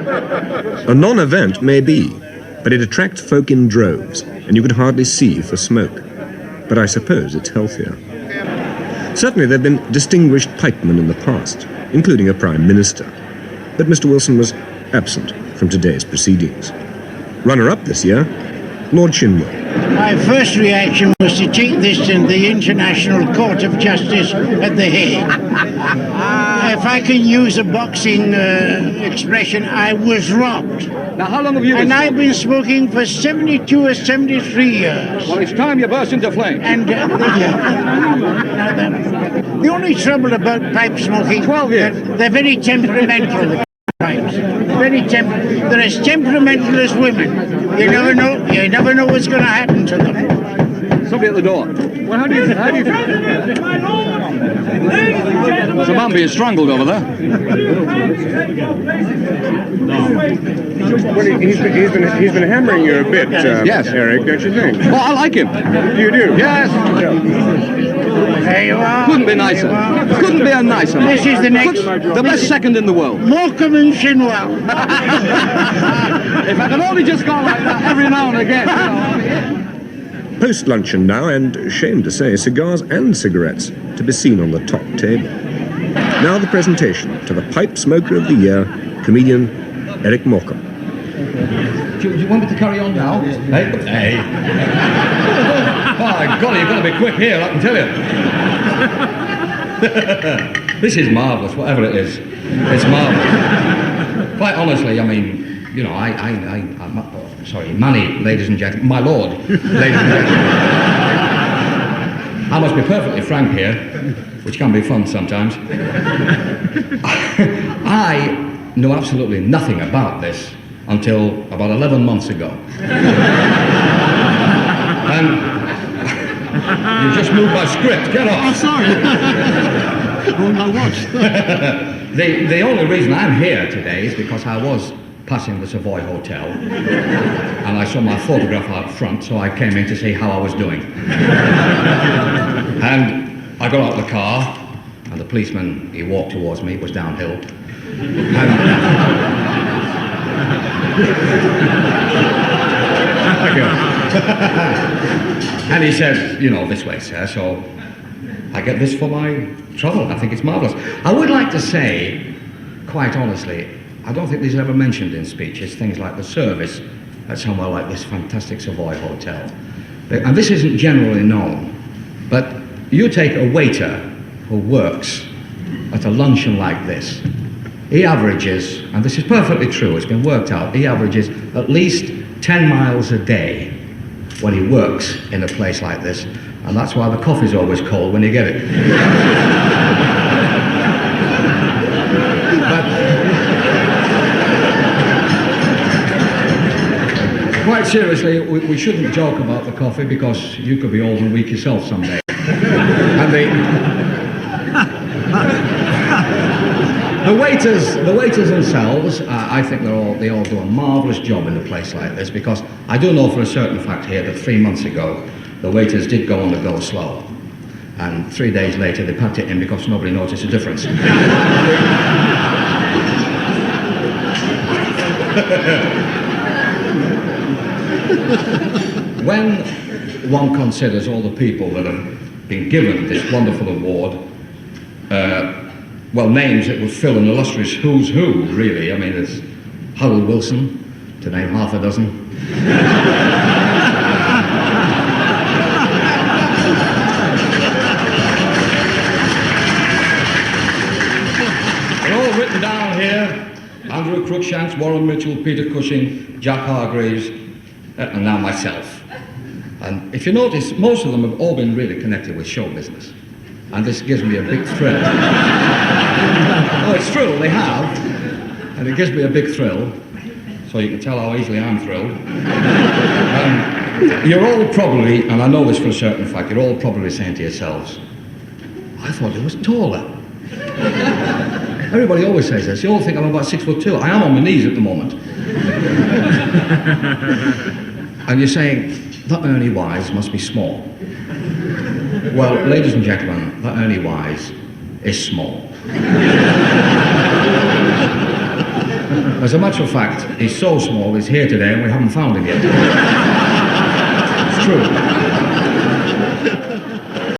A non-event may be, but it attracts folk in droves, and you could hardly see for smoke. But I suppose it's healthier. Certainly there have been distinguished pipemen in the past, including a Prime Minister. But Mr. Wilson was absent from today's proceedings. Runner-up this year, Lord Chinwell. My first reaction was to take this to the International Court of Justice at The Hague. If I can use a boxing expression, I was robbed. Now, how long have you been And smoking? I've been smoking for 72 or 73 years. Well, it's time you burst into flames. And the only trouble about pipe smoking, 12 years. They're very temperamental, the pipes. Very they're as temperamental as women. You never know what's going to happen to them. Somebody at the door. Well, how do you feel? There's a man being strangled over there. Well, he's been hammering you a bit, yes. Eric, don't you think? Oh, I like him. You do? Yes. There you are. Couldn't be nicer. Couldn't be a nicer man. This is the next. The best second in the world. Morecambe and Chinwell. If I could only just go like that every now and again. Post-luncheon now, and shame to say, cigars and cigarettes to be seen on the top table. Now the presentation to the Pipe Smoker of the Year, comedian Eric Morecambe. Do you want me to carry on now? Hey. By golly, you've got to be quick here, I can tell you. This is marvellous, whatever it is. It's marvellous. Quite honestly, I mean, you know, Manny, ladies and gentlemen, my lord, ladies and gentlemen. I must be perfectly frank here, which can be fun sometimes. I know absolutely nothing about this until about 11 months ago. And you just moved my script, get off. I'm sorry. On my watch. The only reason I'm here today is because I was passing the Savoy Hotel and I saw my photograph out front, so I came in to see how I was doing. And I got out of the car and the policeman, he walked towards me, it was downhill. And he said, you know, this way, sir, so I get this for my trouble. I think it's marvellous. I would like to say, quite honestly, I don't think these are ever mentioned in speeches, things like the service at somewhere like this fantastic Savoy Hotel. And this isn't generally known, but you take a waiter who works at a luncheon like this, he averages, and this is perfectly true, it's been worked out, he averages at least 10 miles a day when he works in a place like this, and that's why the coffee's always cold when you get it. But quite seriously, we shouldn't joke about the coffee because you could be old and weak yourself someday. And the waiters themselves, I think they all do a marvellous job in a place like this, because I do know for a certain fact here that 3 months ago the waiters did go on the go slow, and 3 days later they packed it in because nobody noticed a difference. When one considers all the people that have been given this wonderful award, well, names that would fill an illustrious who's who, really. I mean, there's Harold Wilson, to name half a dozen. They're all written down here. Andrew Cruikshanks, Warren Mitchell, Peter Cushing, Jack Hargreaves, and now myself. And if you notice, most of them have all been really connected with show business. And this gives me a big thrill. Oh, it's true, they have. And it gives me a big thrill. So you can tell how easily I'm thrilled. You're all probably, and I know this for a certain fact, you're all probably saying to yourselves, I thought he was taller. Everybody always says this. You all think I'm about 6'2". I am on my knees at the moment. And you're saying, that Ernie Wise must be small. Well, ladies and gentlemen, that Ernie Wise is small. As a matter of fact, he's so small, he's here today and we haven't found him yet. It's true.